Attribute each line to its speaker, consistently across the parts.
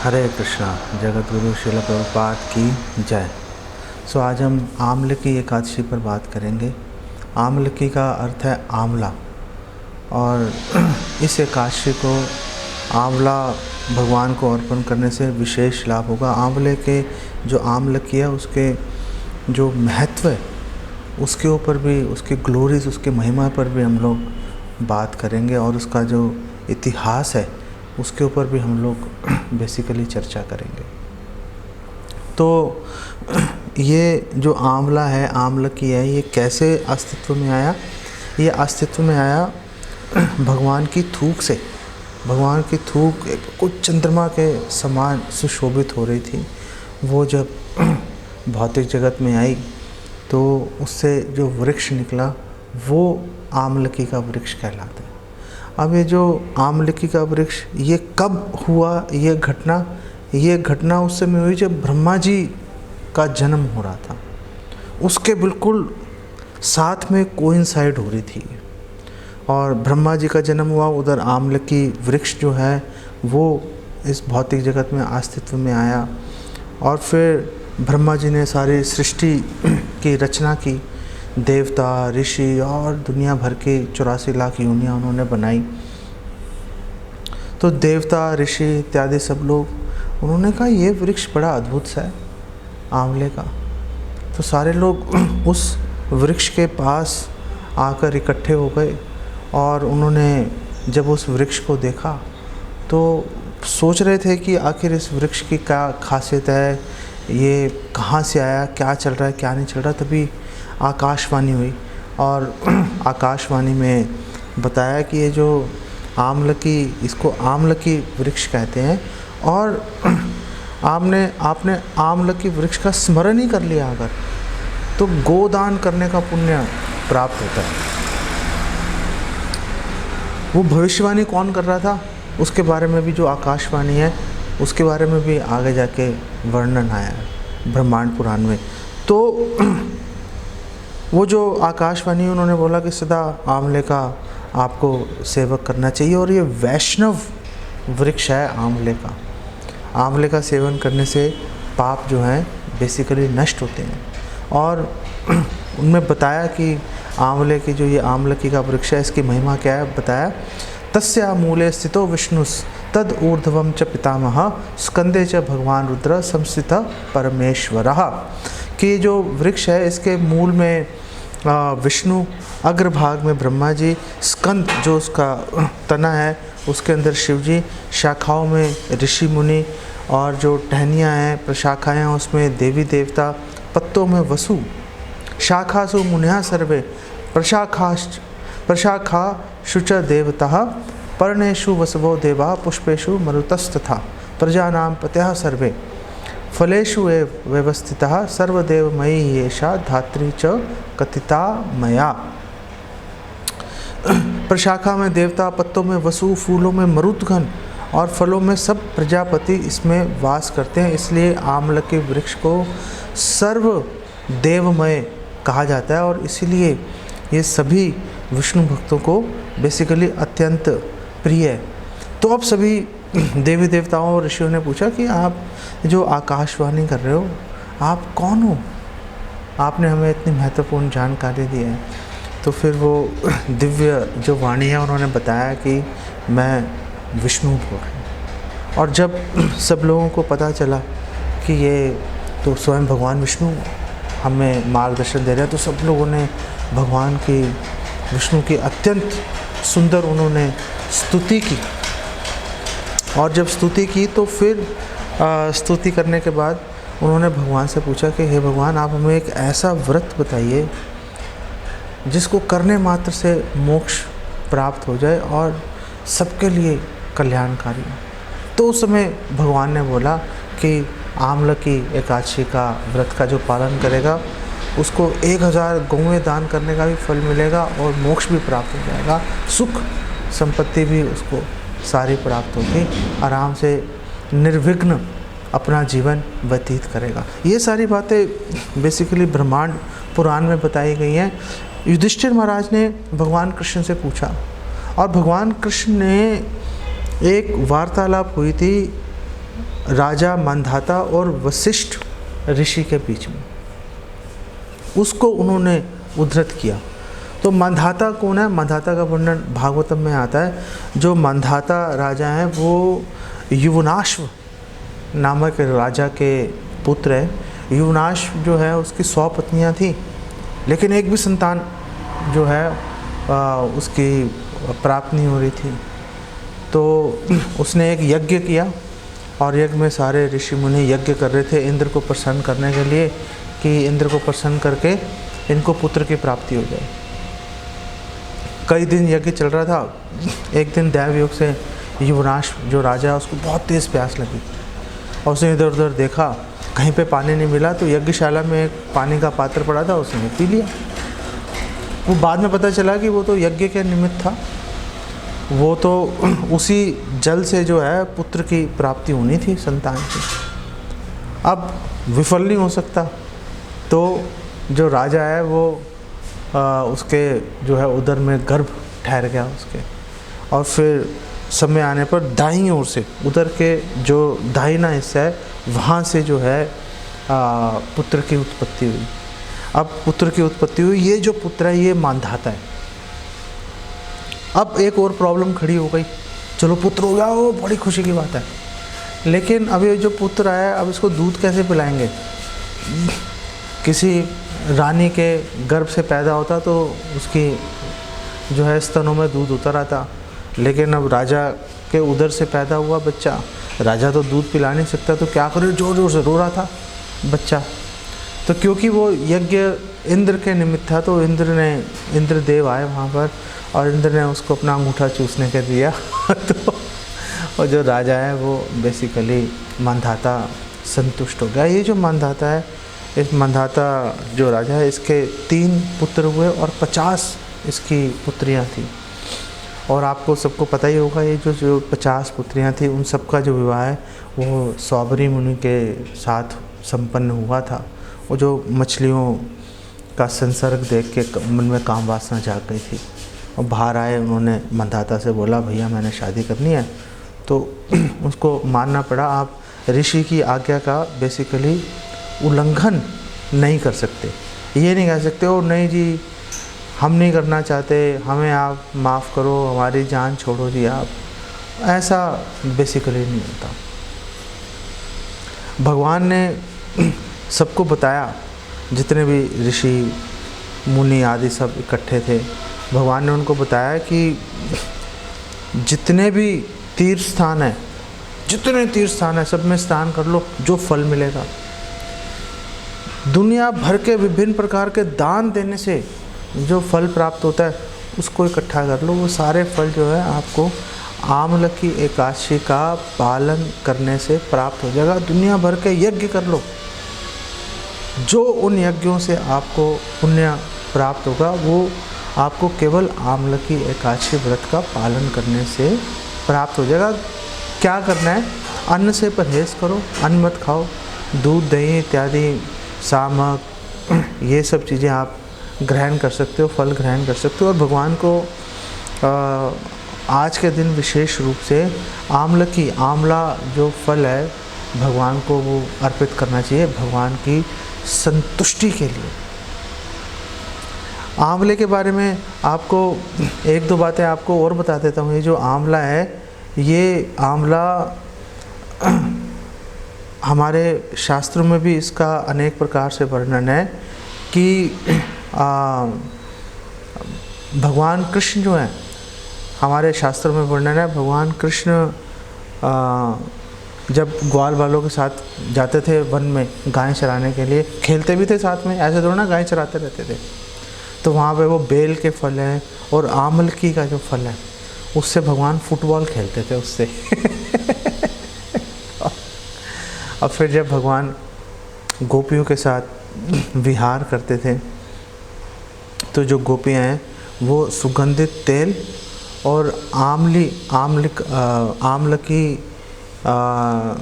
Speaker 1: हरे कृष्णा। जगत गुरु श्रील प्रभुपाद की जय। आज हम आमलकी एकादशी पर बात करेंगे। आमलकी का अर्थ है आंवला, और इस एकादशी को आंवला भगवान को अर्पण करने से विशेष लाभ होगा। आंवले के जो आमलकी है उसके जो महत्व है उसके ऊपर भी, उसकी ग्लोरीज, उसकी महिमा पर भी हम लोग बात करेंगे, और उसका जो इतिहास है उसके ऊपर भी हम लोग बेसिकली चर्चा करेंगे। तो ये जो आंवला है, आमलकी है, ये कैसे अस्तित्व में आया? ये अस्तित्व में आया भगवान की थूक से। भगवान की थूक कुछ चंद्रमा के समान सुशोभित हो रही थी। वो जब भौतिक जगत में आई तो उससे जो वृक्ष निकला वो आमलकी का वृक्ष कहलाता है। अब ये जो आमलकी का वृक्ष, ये कब हुआ? ये घटना उस समय हुई जब ब्रह्मा जी का जन्म हो रहा था। उसके बिल्कुल साथ में कोइंसाइड हो रही थी, और ब्रह्मा जी का जन्म हुआ, उधर आमलकी वृक्ष जो है वो इस भौतिक जगत में अस्तित्व में आया। और फिर ब्रह्मा जी ने सारी सृष्टि की रचना की। देवता, ऋषि और दुनिया भर के 84 लाख योनियाँ उन्होंने बनाई। तो देवता, ऋषि इत्यादि सब लोग, उन्होंने कहा ये वृक्ष बड़ा अद्भुत सा है आंवले का। तो सारे लोग उस वृक्ष के पास आकर इकट्ठे हो गए, और उन्होंने जब उस वृक्ष को देखा तो सोच रहे थे कि आखिर इस वृक्ष की क्या खासियत है, ये कहाँ से आया, क्या चल रहा है, क्या नहीं चल रहा। तभी आकाशवाणी हुई, और आकाशवाणी में बताया कि ये जो आमलकी, इसको आमलकी वृक्ष कहते हैं, और आपने आमलकी वृक्ष का स्मरण ही कर लिया अगर, तो गोदान करने का पुण्य प्राप्त होता है। वो भविष्यवाणी कौन कर रहा था उसके बारे में भी, जो आकाशवाणी है उसके बारे में भी आगे जाके वर्णन आया है ब्रह्मांड पुराण में। तो वो जो आकाशवाणी, उन्होंने बोला कि सदा आंवले का आपको सेवक करना चाहिए, और ये वैष्णव वृक्ष है आंवले का। आंवले का सेवन करने से पाप जो हैं बेसिकली नष्ट होते हैं। और उनमें बताया कि आंवले की जो ये आमलकी का वृक्ष है, इसकी महिमा क्या है बताया। तस्या मूले स्थितो विष्णुस् तद ऊर्ध्वं च पितामह स्कंदे च भगवान रुद्र संस्थित परमेश्वरः। कि जो वृक्ष है इसके मूल में विष्णु, अग्रभाग में ब्रह्मा जी, स्कंद जो उसका तना है उसके अंदर शिव जी, शाखाओं में ऋषि मुनि, और जो टहनियाँ हैं, प्रशाखाएँ हैं, उसमें देवी देवता, पत्तों में वसु, शाखासु मुनिया सर्वे, प्रशाखाशु च देवतः, पर्णेषु वसवो देवा, पुष्पेषु मरुतस्तथा, प्रजानां पतयः सर्वे, फलेषु एव व्यवस्थितः, सर्वदेवमयी एषा धात्री च कथिता मया। प्रशाखा में देवता, पत्तों में वसु, फूलों में मरुतगण, और फलों में सब प्रजापति इसमें वास करते हैं। इसलिए आमलकी वृक्ष को सर्व देवमय कहा जाता है, और इसीलिए ये सभी विष्णु भक्तों को बेसिकली अत्यंत प्रिय है। तो अब सभी देवी देवताओं और ऋषियों ने पूछा कि आप जो आकाशवाणी कर रहे हो, आप कौन हो? आपने हमें इतनी महत्वपूर्ण जानकारी दी है। तो फिर वो दिव्य जो वाणी है उन्होंने बताया कि मैं विष्णु हूँ। और जब सब लोगों को पता चला कि ये तो स्वयं भगवान विष्णु हमें मार्गदर्शन दे रहे हैं, तो सब लोगों ने भगवान की, विष्णु की अत्यंत सुंदर उन्होंने स्तुति की। और जब स्तुति की तो फिर स्तुति करने के बाद उन्होंने भगवान से पूछा कि हे भगवान, आप हमें एक ऐसा व्रत बताइए जिसको करने मात्र से मोक्ष प्राप्त हो जाए और सबके लिए कल्याणकारी हो। तो उस समय भगवान ने बोला कि आमलकी एकादशी का व्रत का जो पालन करेगा उसको 1000 गौएं दान करने का भी फल मिलेगा, और मोक्ष भी प्राप्त हो जाएगा, सुख संपत्ति भी उसको सारी प्राप्त होगी, आराम से निर्विघ्न अपना जीवन व्यतीत करेगा। ये सारी बातें बेसिकली ब्रह्मांड पुराण में बताई गई हैं। युधिष्ठिर महाराज ने भगवान कृष्ण से पूछा, और भगवान कृष्ण ने एक वार्तालाप हुई थी राजा मांधाता और वशिष्ठ ऋषि के बीच में, उसको उन्होंने उद्धृत किया। तो मांधाता कौन है? मांधाता का वर्णन भागवतम में आता है। जो मांधाता राजा हैं वो युवनाश्व नामक राजा के पुत्र है। युवनाश्व जो है उसकी 100 पत्नियां थी, लेकिन एक भी संतान जो है उसकी प्राप्त नहीं हो रही थी। तो उसने एक यज्ञ किया और यज्ञ में सारे ऋषि मुनि यज्ञ कर रहे थे इंद्र को प्रसन्न करने के लिए कि इंद्र को प्रसन्न करके इनको पुत्र की प्राप्ति हो जाए। कई दिन यज्ञ चल रहा था। एक दिन दैवयोग से युवनाश जो राजा है उसको बहुत तेज़ प्यास लगी और उसने इधर उधर देखा, कहीं पे पानी नहीं मिला। तो यज्ञशाला में एक पानी का पात्र पड़ा था, उसने पी लिया। वो बाद में पता चला कि वो तो यज्ञ के निमित्त था, वो तो उसी जल से जो है पुत्र की प्राप्ति होनी थी, संतान की। अब विफल नहीं हो सकता, तो जो राजा है वो उसके जो है उदर में गर्भ ठहर गया उसके, और फिर समय आने पर दाहिनी ओर से उदर के जो दाहिना हिस्सा है वहाँ से जो है पुत्र की उत्पत्ति हुई। अब पुत्र की उत्पत्ति हुई, ये जो पुत्र है ये मांधाता है। अब एक और प्रॉब्लम खड़ी हो गई, चलो पुत्र हो गया, वो बड़ी खुशी की बात है, लेकिन अब ये जो पुत्र आया अब इसको दूध कैसे पिलाएंगे? किसी रानी के गर्भ से पैदा होता तो उसकी जो है स्तनों में दूध उतर आता, लेकिन अब राजा के उदर से पैदा हुआ बच्चा, राजा तो दूध पिला नहीं सकता, तो क्या करे, जोर जोर से रो रहा था बच्चा। तो क्योंकि वो यज्ञ इंद्र के निमित्त था, तो इंद्रदेव आए वहाँ पर और इंद्र ने उसको अपना अंगूठा चूसने के दिया। तो और जो राजा है वो बेसिकली मांधाता संतुष्ट हो गया। ये जो मांधाता है, इस मांधाता जो राजा है इसके 3 पुत्र हुए और 50 इसकी पुत्रियां थी। और आपको सबको पता ही होगा ये जो 50 पुत्रियां थी उन सबका जो विवाह है वो सौबरी मुनि के साथ संपन्न हुआ था। वो जो मछलियों का संसर्ग देख के मन में काम वासना जाग गई थी और बाहर आए, उन्होंने मांधाता से बोला भैया मैंने शादी करनी है। तो उसको मानना पड़ा, आप ऋषि की आज्ञा का बेसिकली उल्लंघन नहीं कर सकते। ये नहीं कह सकते ओ नहीं जी हम नहीं करना चाहते, हमें आप माफ़ करो, हमारी जान छोड़ो जी आप, ऐसा बेसिकली नहीं होता। भगवान ने सबको बताया, जितने भी ऋषि मुनि आदि सब इकट्ठे थे, भगवान ने उनको बताया कि जितने भी तीर्थ स्थान है, जितने तीर्थ स्थान है सब में स्नान कर लो, जो फल मिलेगा। दुनिया भर के विभिन्न प्रकार के दान देने से जो फल प्राप्त होता है उसको इकट्ठा कर लो। वो सारे फल जो है आपको आमलकी एकादशी का पालन करने से प्राप्त हो जाएगा। दुनिया भर के यज्ञ कर लो, जो उन यज्ञों से आपको पुण्य प्राप्त होगा वो आपको केवल आमलकी एकादशी व्रत का पालन करने से प्राप्त हो जाएगा। क्या करना है? अन्न से परहेज़ करो, अन्न मत खाओ, दूध दही इत्यादि सामक ये सब चीज़ें आप ग्रहण कर सकते हो, फल ग्रहण कर सकते हो। और भगवान को आज के दिन विशेष रूप से आमला जो फल है भगवान को वो अर्पित करना चाहिए, भगवान की संतुष्टि के लिए। आंवले के बारे में आपको 1-2 बातें आपको और बता देता हूँ। ये जो आंवला है, ये आंवला हमारे शास्त्रों में भी इसका अनेक प्रकार से वर्णन है कि भगवान कृष्ण जो हैं, हमारे शास्त्रों में वर्णन है, भगवान कृष्ण जब ग्वाल वालों के साथ जाते थे वन में गाय चराने के लिए, खेलते भी थे साथ में, ऐसे थोड़ा ना गाय चराते रहते थे, तो वहाँ पे वो बेल के फल हैं और आमलकी का जो फल है उससे भगवान फुटबॉल खेलते थे उससे। और फिर जब भगवान गोपियों के साथ विहार करते थे तो जो गोपियाँ हैं वो सुगंधित तेल और आमलकी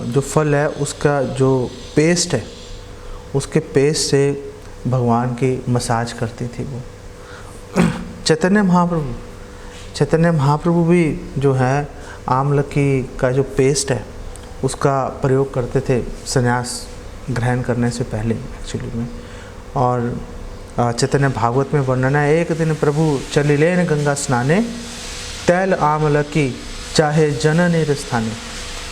Speaker 1: जो फल है उसका जो पेस्ट है उसके पेस्ट से भगवान की मसाज करती थी वो। चैतन्य महाप्रभु भी जो है आमलकी का जो पेस्ट है उसका प्रयोग करते थे संन्यास ग्रहण करने से पहले एक्चुअली में। और चैतन्य भागवत में वर्णन है, एक दिन प्रभु चलिलेन गंगा स्नाने तैल आमलकी चाहे जननी स्थाने,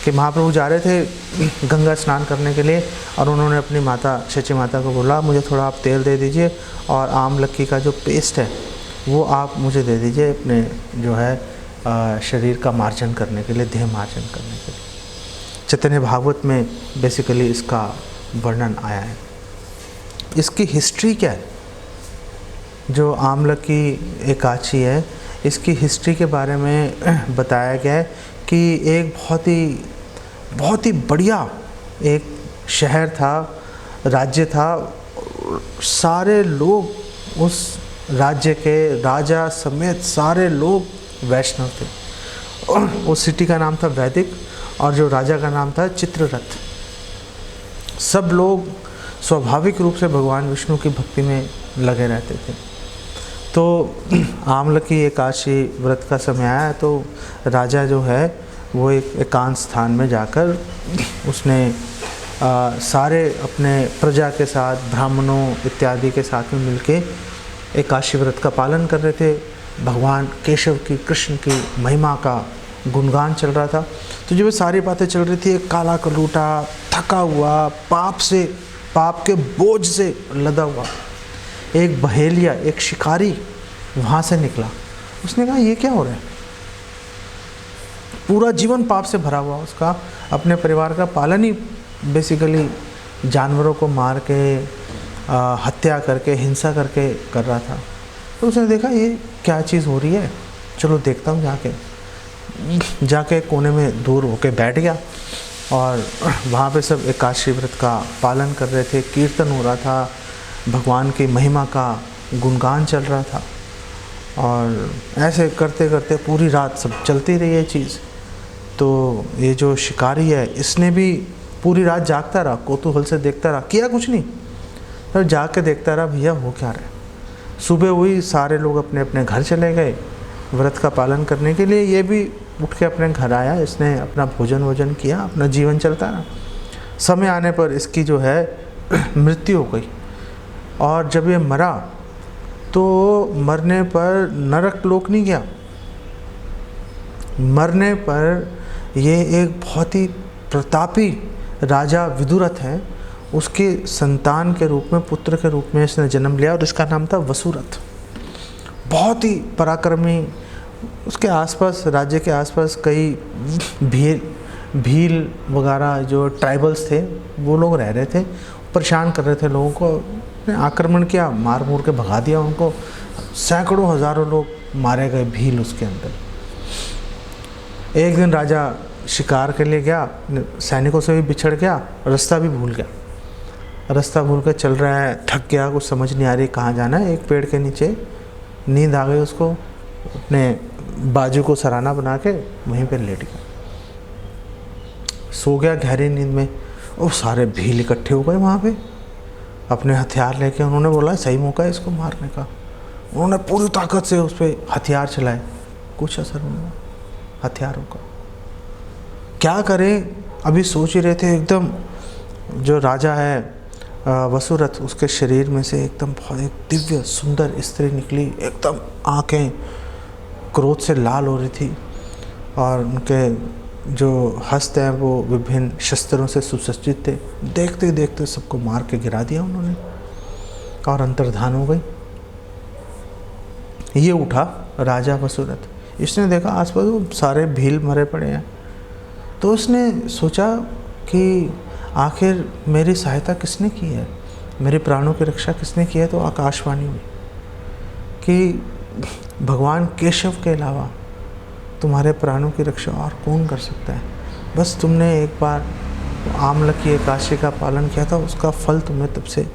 Speaker 1: कि महाप्रभु जा रहे थे गंगा स्नान करने के लिए और उन्होंने अपनी माता शची माता को बोला मुझे थोड़ा आप तेल दे दीजिए और आमलकी का जो पेस्ट है वो आप मुझे दे दीजिए अपने जो है शरीर का मार्जन करने के लिए, देह मार्जन करने के लिए। चैतन्य भागवत में बेसिकली इसका वर्णन आया है। इसकी हिस्ट्री क्या है? जो आमलकी एकादशी है इसकी हिस्ट्री के बारे में बताया गया है कि एक बहुत ही बढ़िया एक शहर था, राज्य था। सारे लोग उस राज्य के राजा समेत सारे लोग वैष्णव थे। उस सिटी का नाम था वैदिक और जो राजा का नाम था चित्ररथ। सब लोग स्वाभाविक रूप से भगवान विष्णु की भक्ति में लगे रहते थे। तो आमलकी एकादशी व्रत का समय आया तो राजा जो है वो एक एकांत स्थान में जाकर उसने सारे अपने प्रजा के साथ ब्राह्मणों इत्यादि के साथ में मिलके एकादशी व्रत का पालन कर रहे थे। भगवान केशव की, कृष्ण की महिमा का गुणगान चल रहा था। तो जब ये सारी बातें चल रही थी, एक काला कलूटा थका हुआ पाप के बोझ से लदा हुआ एक बहेलिया, एक शिकारी वहाँ से निकला। उसने कहा ये क्या हो रहा है? पूरा जीवन पाप से भरा हुआ, उसका अपने परिवार का पालन ही बेसिकली जानवरों को मार के हत्या करके हिंसा करके कर रहा था। तो उसने देखा ये क्या चीज़ हो रही है, चलो देखता हूँ। जाके कोने में दूर होके बैठ गया और वहाँ पे सब एकादशी व्रत का पालन कर रहे थे, कीर्तन हो रहा था, भगवान की महिमा का गुणगान चल रहा था। और ऐसे करते करते पूरी रात सब चलती रही ये चीज़। तो ये जो शिकारी है इसने भी पूरी रात जागता रहा, कौतूहल से देखता रहा, किया कुछ नहीं। तो जाग के देखता रहा भैया हो क्या रहा है। सुबह हुई, सारे लोग अपने अपने घर चले गए व्रत का पालन करने के लिए। ये भी उठ के अपने घर आया, इसने अपना भोजन किया, अपना जीवन चलता रहा। समय आने पर इसकी जो है मृत्यु हो गई। और जब ये मरा तो मरने पर नरक लोक नहीं गया, मरने पर ये एक बहुत ही प्रतापी राजा विदुरथ है, उसके संतान के रूप में, पुत्र के रूप में इसने जन्म लिया और इसका नाम था वसुरथ। बहुत ही पराक्रमी। उसके आसपास, राज्य के आसपास कई भील वगैरह जो ट्राइबल्स थे वो लोग रह रहे थे, परेशान कर रहे थे लोगों को। आक्रमण किया, मार मूर के भगा दिया उनको। सैकड़ों हज़ारों लोग मारे गए भील उसके अंदर। एक दिन राजा शिकार के लिए गया, सैनिकों से भी बिछड़ गया, रास्ता भी भूल गया। रास्ता भूल कर चल रहा है, थक गया, कुछ समझ नहीं आ रही कहाँ जाना है। एक पेड़ के नीचे नींद आ गई उसको, अपने बाजू को सराहना बना के वहीं पर लेट गया, सो गया गहरी नींद में। और सारे भील इकट्ठे हो गए वहाँ पे, अपने हथियार लेके। उन्होंने बोला सही मौका है इसको मारने का। उन्होंने पूरी ताकत से उस पर हथियार चलाए, कुछ असर नहीं हुआ हथियारों का। क्या करें, अभी सोच ही रहे थे। एकदम जो राजा है वसुरथ, उसके शरीर में से एकदम बहुत एक दिव्य सुंदर स्त्री निकली। एकदम आँखें क्रोध से लाल हो रही थी और उनके जो हस्त हैं वो विभिन्न शस्त्रों से सुसज्जित थे। देखते देखते सबको मार के गिरा दिया उन्होंने और अंतर्धान हो गई। ये उठा राजा वसुरथ, इसने देखा आसपास वो सारे भील मरे पड़े हैं। तो उसने सोचा कि आखिर मेरी सहायता किसने की है, मेरे प्राणों की रक्षा किसने की है। तो आकाशवाणी हुई कि भगवान केशव के अलावा तुम्हारे प्राणों की रक्षा और कौन कर सकता है। बस तुमने एक बार आमलकी एकादशी का पालन किया था, उसका फल तुम्हें तब से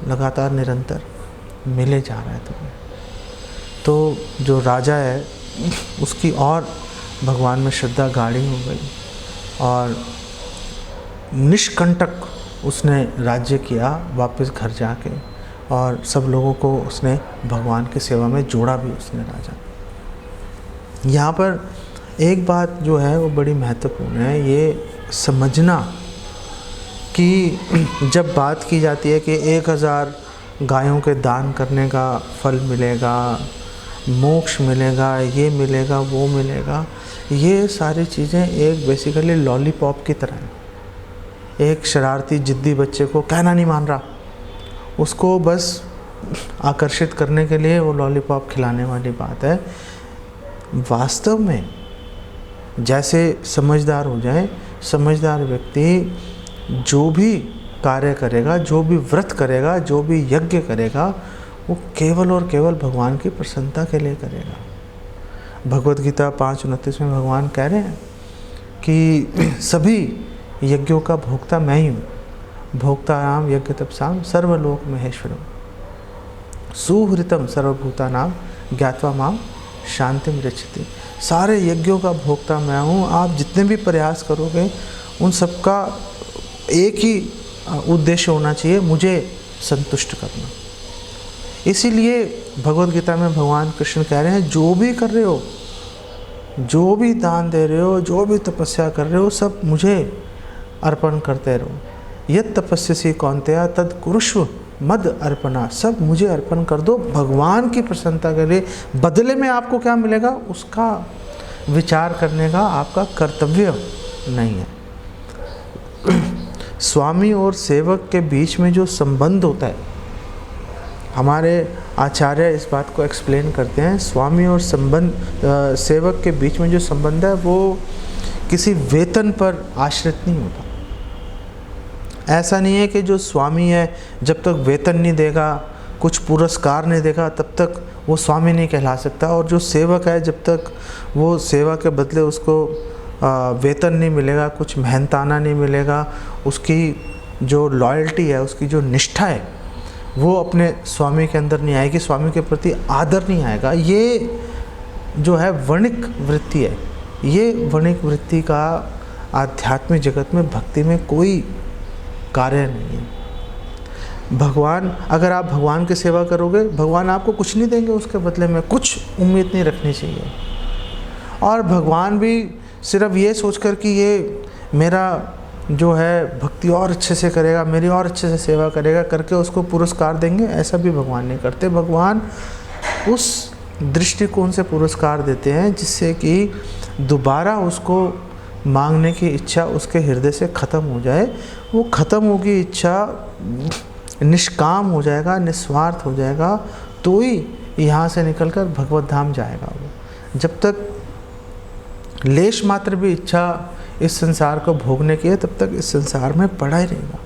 Speaker 1: लगातार निरंतर मिले जा रहा है तुम्हें। तो जो राजा है उसकी और भगवान में श्रद्धा गाढ़ी हो गई और निष्कंटक उसने राज्य किया वापस घर जाके, और सब लोगों को उसने भगवान की सेवा में जोड़ा भी उसने राजा। यहाँ पर एक बात जो है वो बड़ी महत्वपूर्ण है। ये समझना कि जब बात की जाती है कि 1000 गायों के दान करने का फल मिलेगा, मोक्ष मिलेगा, ये मिलेगा, वो मिलेगा, ये सारी चीज़ें एक बेसिकली लॉलीपॉप की तरह है। एक शरारती जिद्दी बच्चे को कहना नहीं मान रहा, उसको बस आकर्षित करने के लिए वो लॉलीपॉप खिलाने वाली बात है। वास्तव में जैसे समझदार हो जाए, समझदार व्यक्ति जो भी कार्य करेगा, जो भी व्रत करेगा, जो भी यज्ञ करेगा, वो केवल और केवल भगवान की प्रसन्नता के लिए करेगा। भगवद गीता 5:29 में भगवान कह रहे हैं कि सभी यज्ञों का भोक्ता मैं ही हूँ। भोक्तानाम यज्ञ तपसाम सर्वलोक महेश्वरम सुहृतम सर्वभूतानाम ज्ञात्वा माम शांतिम रक्षति। सारे यज्ञों का भोक्ता मैं हूँ। आप जितने भी प्रयास करोगे उन सबका एक ही उद्देश्य होना चाहिए, मुझे संतुष्ट करना। इसीलिए भगवद गीता में भगवान कृष्ण कह रहे हैं, जो भी कर रहे हो, जो भी दान दे रहे हो, जो भी तपस्या कर रहे हो, सब मुझे अर्पण करते रहो। यत् तपस्यसि कौन्तेय तद कुरुष्व मद अर्पणा। सब मुझे अर्पण कर दो भगवान की प्रसन्नता के लिए। बदले में आपको क्या मिलेगा उसका विचार करने का आपका कर्तव्य नहीं है। स्वामी और सेवक के बीच में जो संबंध होता है, हमारे आचार्य इस बात को एक्सप्लेन करते हैं। स्वामी और सेवक के बीच में जो संबंध है वो किसी वेतन पर आश्रित नहीं होता। ऐसा नहीं है कि जो स्वामी है जब तक वेतन नहीं देगा, कुछ पुरस्कार नहीं देगा, तब तक वो स्वामी नहीं कहला सकता। और जो सेवक है जब तक वो सेवा के बदले उसको वेतन नहीं मिलेगा, कुछ मेहनताना नहीं मिलेगा, उसकी जो लॉयल्टी है, उसकी जो निष्ठा है, वो अपने स्वामी के अंदर नहीं आएगी, स्वामी के प्रति आदर नहीं आएगा। ये जो है वणिक वृत्ति है। ये वणिक वृत्ति का आध्यात्मिक जगत में, भक्ति में कोई कार्य नहीं है। भगवान, अगर आप भगवान की सेवा करोगे, भगवान आपको कुछ नहीं देंगे उसके बदले में, कुछ उम्मीद नहीं रखनी चाहिए। और भगवान भी सिर्फ ये सोचकर कि ये मेरा जो है भक्ति और अच्छे से करेगा, मेरी और अच्छे से सेवा करेगा करके उसको पुरस्कार देंगे, ऐसा भी भगवान नहीं करते। भगवान उस दृष्टिकोण से पुरस्कार देते हैं जिससे कि दोबारा उसको मांगने की इच्छा उसके हृदय से ख़त्म हो जाए। वो ख़त्म होगी इच्छा, निष्काम हो जाएगा, निस्वार्थ हो जाएगा, तो ही यहाँ से निकलकर भगवत धाम जाएगा वो। जब तक लेश मात्र भी इच्छा इस संसार को भोगने की है, तब तक इस संसार में पड़ा ही रहेगा।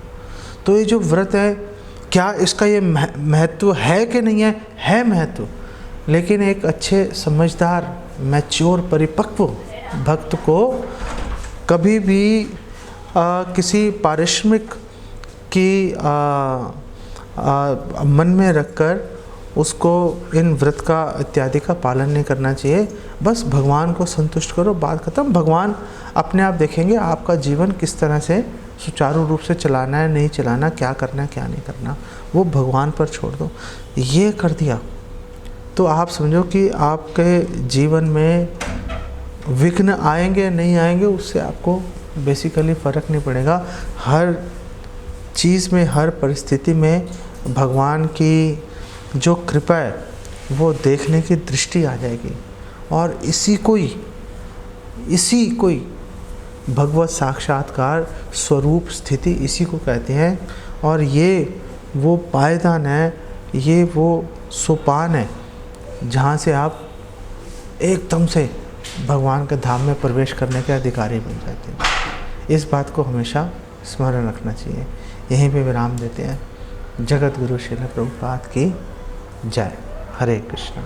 Speaker 1: तो ये जो व्रत है, क्या इसका ये महत्व है कि नहीं है? है महत्व, लेकिन एक अच्छे समझदार, मैच्योर, परिपक्व भक्त को कभी भी किसी पारिश्रमिक की मन में रखकर उसको इन व्रत का इत्यादि का पालन नहीं करना चाहिए। बस भगवान को संतुष्ट करो, बात खत्म। भगवान अपने आप देखेंगे आपका जीवन किस तरह से सुचारू रूप से चलाना है, नहीं चलाना, क्या करना है, क्या नहीं करना, वो भगवान पर छोड़ दो। ये कर दिया तो आप समझो कि आपके जीवन में विघ्न आएंगे नहीं आएंगे, उससे आपको बेसिकली फ़र्क नहीं पड़ेगा। हर चीज़ में, हर परिस्थिति में भगवान की जो कृपा है वो देखने की दृष्टि आ जाएगी। और इसी को ही भगवत साक्षात्कार स्वरूप स्थिति इसी को कहते हैं। और ये वो पायदान है, ये वो सोपान है जहाँ से आप एकदम से भगवान के धाम में प्रवेश करने के अधिकारी बन जाते हैं। इस बात को हमेशा स्मरण रखना चाहिए। यहीं पे विराम देते हैं। जगत गुरु श्रील प्रभुपाद की जय। हरे कृष्णा।